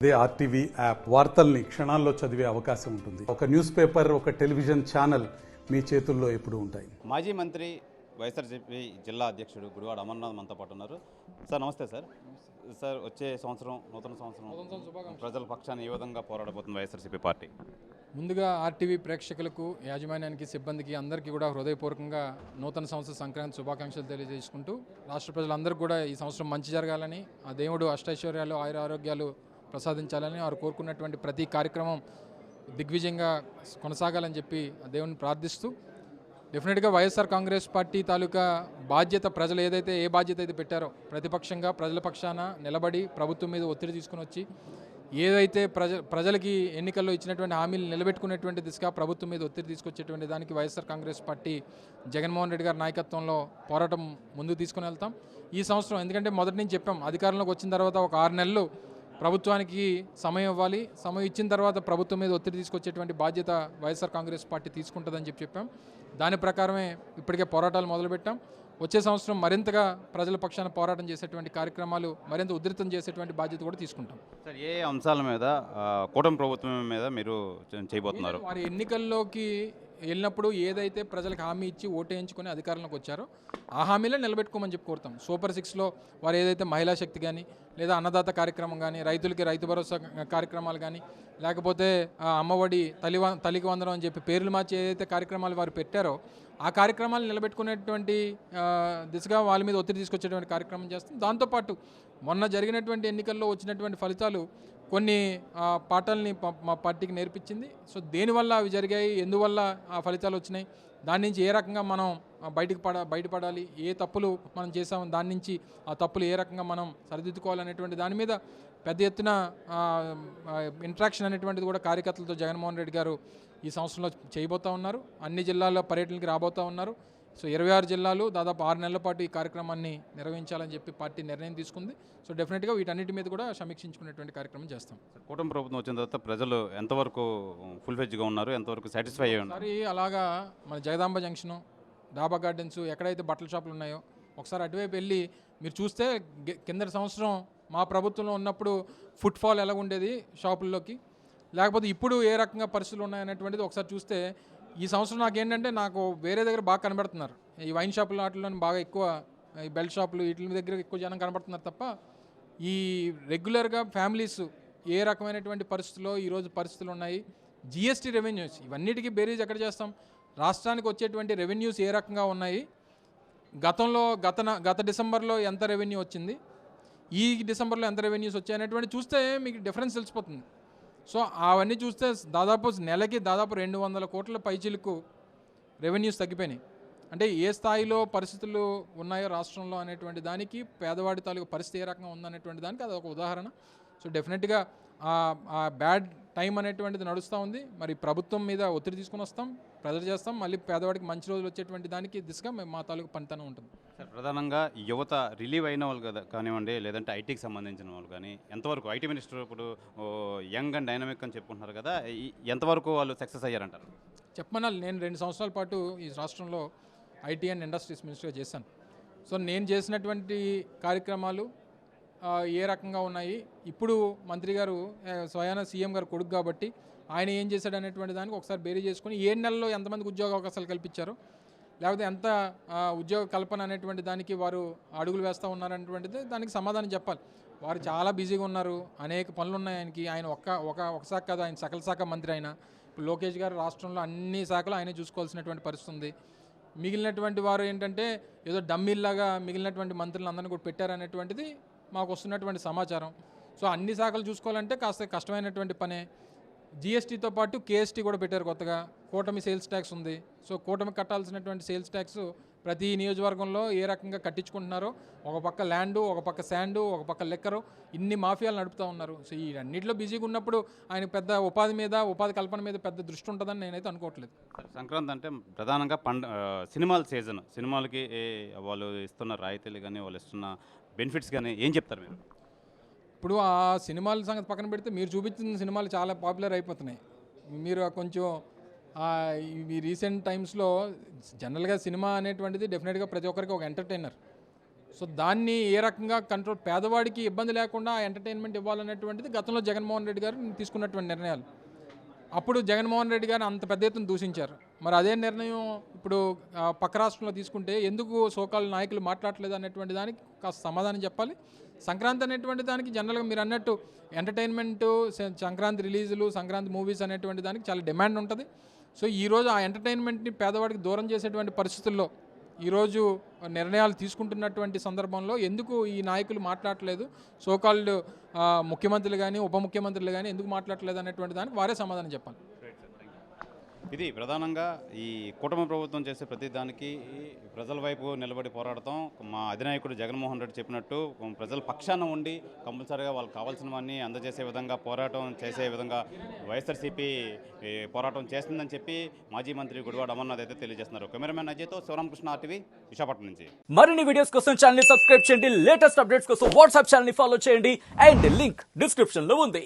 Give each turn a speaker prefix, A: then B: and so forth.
A: ఇదే RTV app వార్తల్ని క్షణాల్లో చదివే అవకాశం ఉంటుంది. ఒక న్యూస్ పేపర్, ఒక టెలివిజన్ ఛానల్ మీ చేతుల్లో ఎప్పుడూ ఉంటాయి.
B: మాజీ మంత్రి వైఎస్ఆర్సీపీ జిల్లా అధ్యక్షుడు గుడివాడ అమర్నాథ్ మనతో పాటు ఉన్నారు. సార్ నమస్తే సార్. సార్ వచ్చే సంవత్సరం నూతన సంవత్సరం ప్రజల పక్షాన్ని ఏ విధంగా పోరాడబోతుంది వైఎస్ఆర్సీపీ పార్టీ?
C: ముందుగా ఆర్టీవీ ప్రేక్షకులకు, యాజమాన్యానికి, సిబ్బందికి అందరికీ కూడా హృదయపూర్వకంగా నూతన సంవత్సర సంక్రాంతి శుభాకాంక్షలు తెలియజేసుకుంటూ రాష్ట్ర ప్రజలందరికీ కూడా ఈ సంవత్సరం మంచి జరగాలని, ఆ దేవుడు అష్టైశ్వర్యాలు, ఆయుర ఆరోగ్యాలు ప్రసాదించాలని, వారు కోరుకున్నటువంటి ప్రతి కార్యక్రమం దిగ్విజయంగా కొనసాగాలని చెప్పి ఆ దేవుని ప్రార్థిస్తూ, డెఫినెట్గా వైఎస్ఆర్ కాంగ్రెస్ పార్టీ తాలూకా బాధ్యత, ప్రజలు ఏదైతే ఏ బాధ్యత అయితే పెట్టారో ప్రతిపక్షంగా ప్రజల పక్షాన నిలబడి ప్రభుత్వం మీద ఒత్తిడి తీసుకుని వచ్చి ఏదైతే ప్రజలకి ఎన్నికల్లో ఇచ్చినటువంటి హామీలు నిలబెట్టుకునేటువంటి దిశగా ప్రభుత్వం మీద ఒత్తిడి తీసుకొచ్చేటువంటి దానికి వైఎస్ఆర్ కాంగ్రెస్ పార్టీ జగన్మోహన్ రెడ్డి గారి నాయకత్వంలో పోరాటం ముందుకు తీసుకుని వెళ్తాం ఈ సంవత్సరం. ఎందుకంటే మొదటి నుంచి చెప్పాం, అధికారంలోకి వచ్చిన తర్వాత ఒక 6 నెలలు ప్రభుత్వానికి సమయం ఇవ్వాలి, సమయం ఇచ్చిన తర్వాత ప్రభుత్వం మీద ఒత్తిడి తీసుకొచ్చేటువంటి బాధ్యత వైఎస్ఆర్ కాంగ్రెస్ పార్టీ తీసుకుంటుందని చెప్పాం. దాని ప్రకారమే ఇప్పటికే పోరాటాలు మొదలుపెట్టాం. వచ్చే సంవత్సరం మరింతగా ప్రజల పక్షాన పోరాటం చేసేటువంటి కార్యక్రమాలు మరింత ఉధృతం చేసేటువంటి బాధ్యత కూడా తీసుకుంటాం.
B: సార్, ఏ అంశాల మీద కూటమి ప్రభుత్వం మీద మీరు చేయబోతున్నారు?
C: వారి ఎన్నికల్లోకి వెళ్ళినప్పుడు ఏదైతే ప్రజలకు హామీ ఇచ్చి ఓటేయించుకొని అధికారంలోకి వచ్చారో ఆ హామీలో నిలబెట్టుకోమని చెప్పి కోరుతాం. సూపర్ 6లో వారు ఏదైతే మహిళా శక్తి కానీ, లేదా అన్నదాత కార్యక్రమం కానీ, రైతులకి రైతు భరోసా కార్యక్రమాలు కానీ, లేకపోతే అమ్మఒడి, తల్లికి వందనం అని చెప్పి పేర్లు మార్చి ఏదైతే కార్యక్రమాలు వారు పెట్టారో ఆ కార్యక్రమాలు నిలబెట్టుకునేటువంటి దిశగా వాళ్ళ మీద ఒత్తిడి తీసుకొచ్చేటువంటి కార్యక్రమం చేస్తాం. దాంతోపాటు మొన్న జరిగినటువంటి ఎన్నికల్లో వచ్చినటువంటి ఫలితాలు కొన్ని పాఠాలని మా పార్టీకి నేర్పించింది. సో దేనివల్ల అవి జరిగాయి, ఎందువల్ల ఆ ఫలితాలు వచ్చినాయి, దాని నుంచి ఏ రకంగా మనం బయటపడాలి, ఏ తప్పులు మనం చేసామో దాని నుంచి ఆ తప్పులు ఏ రకంగా మనం సరిదిద్దుకోవాలనేటువంటి దాని మీద పెద్ద ఎత్తున ఇంట్రాక్షన్ అనేటువంటిది కూడా కార్యకర్తలతో జగన్మోహన్ రెడ్డి గారు ఈ సంవత్సరంలో చేయబోతూ ఉన్నారు. అన్ని జిల్లాల్లో పర్యటనకి రాబోతూ ఉన్నారు. సో 26 జిల్లాలు దాదాపు 6 నెలల పాటు ఈ కార్యక్రమాన్ని నిర్వహించాలని చెప్పి పార్టీ నిర్ణయం తీసుకుంది. సో డెఫినెట్గా వీటన్నిటి మీద కూడా సమీక్షించుకునేటువంటి కార్యక్రమం చేస్తాం.
B: కూటమి ప్రభుత్వం వచ్చిన తర్వాత ప్రజలు ఎంతవరకు ఫుల్ఫెజ్గా ఉన్నారు, ఎంతవరకు సాటిస్ఫై అయ్యి ఉన్నారు?
C: ఒకసారి అలాగా మన జగదాంబ జంక్షను, డాబా గార్డెన్స్, ఎక్కడైతే బట్టల షాపులు ఉన్నాయో ఒకసారి అటువైపు వెళ్ళి మీరు చూస్తే కిందటి సంవత్సరం మా ప్రభుత్వంలో ఉన్నప్పుడు ఫుట్ఫాల్ ఎలా ఉండేది షాపుల్లోకి, లేకపోతే ఇప్పుడు ఏ రకంగా పరిస్థితులు ఉన్నాయనేటువంటిది ఒకసారి చూస్తే ఈ సంవత్సరం నాకు వేరే దగ్గర బాగా కనబడుతున్నారు. ఈ వైన్ షాపులు వాటిలో బాగా ఎక్కువ, ఈ బెల్ట్ షాపులు వీటి దగ్గర ఎక్కువ జనం కనబడుతున్నారు తప్ప ఈ రెగ్యులర్గా ఫ్యామిలీస్ ఏ రకమైనటువంటి పరిస్థితుల్లో ఈరోజు పరిస్థితులు ఉన్నాయి, జిఎస్టీ రెవెన్యూస్ ఇవన్నిటికీ బేరీజ్ ఎక్కడ చేస్తాం, రాష్ట్రానికి వచ్చేటువంటి రెవెన్యూస్ ఏ రకంగా ఉన్నాయి, గత డిసెంబర్లో ఎంత రెవెన్యూ వచ్చింది, ఈ డిసెంబర్లో ఎంత రెవెన్యూస్ వచ్చాయి అనేటువంటి చూస్తే మీకు డిఫరెన్స్ తెలిసిపోతుంది. సో అవన్నీ చూస్తే నెలకి దాదాపు 200 కోట్ల పైచిలకు రెవెన్యూస్ తగ్గిపోయినాయి. అంటే ఏ స్థాయిలో పరిస్థితులు ఉన్నాయో రాష్ట్రంలో అనేటువంటి దానికి, పేదవాడి తాలూకు పరిస్థితి ఏ రకంగా ఉందనేటువంటి దానికి అది ఒక ఉదాహరణ. సో డెఫినెట్గా ఆ బ్యాడ్ టైం అనేటువంటిది నడుస్తూ ఉంది. మరి ప్రభుత్వం మీద ఒత్తిడి తీసుకుని వస్తాం, ప్రజలు చేస్తాం, మళ్ళీ పేదవాడికి మంచి రోజులు వచ్చేటువంటి దానికి దిశగా మా తాలూకు పనితనం ఉంటుంది.
B: సార్, ప్రధానంగా యువత రిలీవ్ అయిన వాళ్ళు కదా కానివ్వండి, లేదంటే ఐటీకి సంబంధించిన వాళ్ళు కానీ, ఎంతవరకు ఐటీ మినిస్టర్ ఇప్పుడు యంగ్ అండ్ డైనమిక్ అని చెప్పుకుంటున్నారు కదా, ఎంతవరకు వాళ్ళు సక్సెస్ అయ్యారంటారు?
C: చెప్పమనాలి. నేను 2 సంవత్సరాల పాటు ఈ రాష్ట్రంలో ఐటీ అండ్ ఇండస్ట్రీస్ మినిస్టర్గా చేశాను. సో నేను చేసినటువంటి కార్యక్రమాలు ఏ రకంగా ఉన్నాయి, ఇప్పుడు మంత్రి గారు స్వయాన సీఎం గారు కొడుకు కాబట్టి ఆయన ఏం చేశాడు అనేటువంటి దానికి ఒకసారి బేరీ చేసుకుని 7 నెలల్లో ఎంతమందికి ఉద్యోగ అవకాశాలు కల్పించారు, లేకపోతే ఎంత ఉద్యోగ కల్పన అనేటువంటి దానికి వారు అడుగులు వేస్తూ ఉన్నారనేటువంటిది దానికి సమాధానం చెప్పాలి. వారు చాలా బిజీగా ఉన్నారు, అనేక పనులు ఉన్నాయి ఆయనకి. ఆయన ఒక శాఖ కాదు, ఆయన సకల శాఖ మంత్రి. ఆయన ఇప్పుడు లోకేష్ గారు రాష్ట్రంలో అన్ని శాఖలు ఆయనే చూసుకోవాల్సినటువంటి పరిస్థితి ఉంది. మిగిలినటువంటి వారు ఏంటంటే ఏదో డమ్మీల్లాగా మిగిలినటువంటి మంత్రులు అందరినీ కూడా పెట్టారనేటువంటిది మాకు వస్తున్నటువంటి సమాచారం. సో అన్ని శాఖలు చూసుకోవాలంటే కాస్త కష్టమైనటువంటి పనే. జిఎస్టీతో పాటు కేఎస్టీ కూడా పెట్టారు కొత్తగా. కూటమి సేల్స్ ట్యాక్స్ ఉంది. సో కూటమి కట్టాల్సినటువంటి సేల్స్ ట్యాక్స్ ప్రతి నియోజకవర్గంలో ఏ రకంగా కట్టించుకుంటున్నారో, ఒక పక్క ల్యాండు, ఒక పక్క శాండు, ఒక పక్క లెక్కరు, ఇన్ని మాఫియాలు నడుపుతూ ఉన్నారు. సో ఈ అన్నింటిలో బిజీగా ఉన్నప్పుడు ఆయన పెద్ద ఉపాధి కల్పన మీద పెద్ద దృష్టి ఉంటుందని నేనైతే అనుకోవట్లేదు.
B: సంక్రాంతి అంటే ప్రధానంగా సినిమాల సీజన్, సినిమాలకి వాళ్ళు ఇస్తున్న రాయితీలు కానీ, వాళ్ళు ఇస్తున్న బెనిఫిట్స్ కానీ ఏం చెప్తారు మీరు?
C: ఇప్పుడు ఆ సినిమాల సంగతి పక్కన పెడితే మీరు చూపించిన సినిమాలు చాలా పాపులర్ అయిపోతున్నాయి. మీరు కొంచెం ఈ రీసెంట్ టైమ్స్లో జనరల్గా సినిమా అనేటువంటిది డెఫినెట్గా ప్రతి ఒక్కరికి ఒక ఎంటర్టైనర్. సో దాన్ని ఏ రకంగా కంట్రోల్, పేదవాడికి ఇబ్బంది లేకుండా ఎంటర్టైన్మెంట్ ఇవ్వాలనేటువంటిది గతంలో జగన్మోహన్ రెడ్డి గారు తీసుకున్నటువంటి నిర్ణయాలు. అప్పుడు జగన్మోహన్ రెడ్డి గారు అంత పెద్ద ఎత్తున దూషించారు. మరి అదే నిర్ణయం ఇప్పుడు పక్క రాష్ట్రంలో తీసుకుంటే ఎందుకు సోకాల్ నాయకులు మాట్లాడలేదు అనేటువంటి దానికి కాస్త సమాధానం చెప్పాలి. సంక్రాంతి అనేటువంటి దానికి జనరల్గా మీరు అన్నట్టు ఎంటర్టైన్మెంట్, సంక్రాంతి రిలీజులు, సంక్రాంతి మూవీస్ అనేటువంటి దానికి చాలా డిమాండ్ ఉంటుంది. సో ఈరోజు ఆ ఎంటర్టైన్మెంట్ని పేదవాడికి దూరం చేసేటువంటి పరిస్థితుల్లో ఈరోజు నిర్ణయాలు తీసుకుంటున్నటువంటి సందర్భంలో ఎందుకు ఈ నాయకులు మాట్లాడలేదు, సోకాల్డ్ ముఖ్యమంత్రులు కానీ ఉప ముఖ్యమంత్రులు కానీ ఎందుకు మాట్లాడలేదు అనేటువంటి దానికి వారే సమాధానం చెప్పాలి.
B: ఇది ప్రధానంగా ఈ కూటమి ప్రభుత్వం చేసే ప్రతి దానికి ప్రజల వైపు నిలబడి పోరాడతాం. మా అధినాయకుడు జగన్మోహన్ రెడ్డి చెప్పినట్టు ప్రజల పక్షాన ఉండి కంపల్సరీగా వాళ్ళకి కావాల్సినవన్నీ అందజేసే విధంగా పోరాటం చేసే విధంగా వైఎస్ఆర్సీపీ పోరాటం చేస్తుందని చెప్పి మాజీ మంత్రి గుడివాడ అమర్నాథ్ అయితే తెలియజేస్తున్నారు. కెమెరామెన్ అజయ్తో శివరామకృష్ణ RTV విశాఖపట్నం నుంచి.
D: మరిన్ని వీడియోస్ కోసం ఛానల్ ని సబ్స్క్రైబ్ చేయండి, లేటెస్ట్ అప్డేట్స్ కోసం వాట్సాప్ ఛానల్ ని ఫాలో చేయండి అండ్ లింక్ డిస్క్రిప్షన్ లో ఉంది.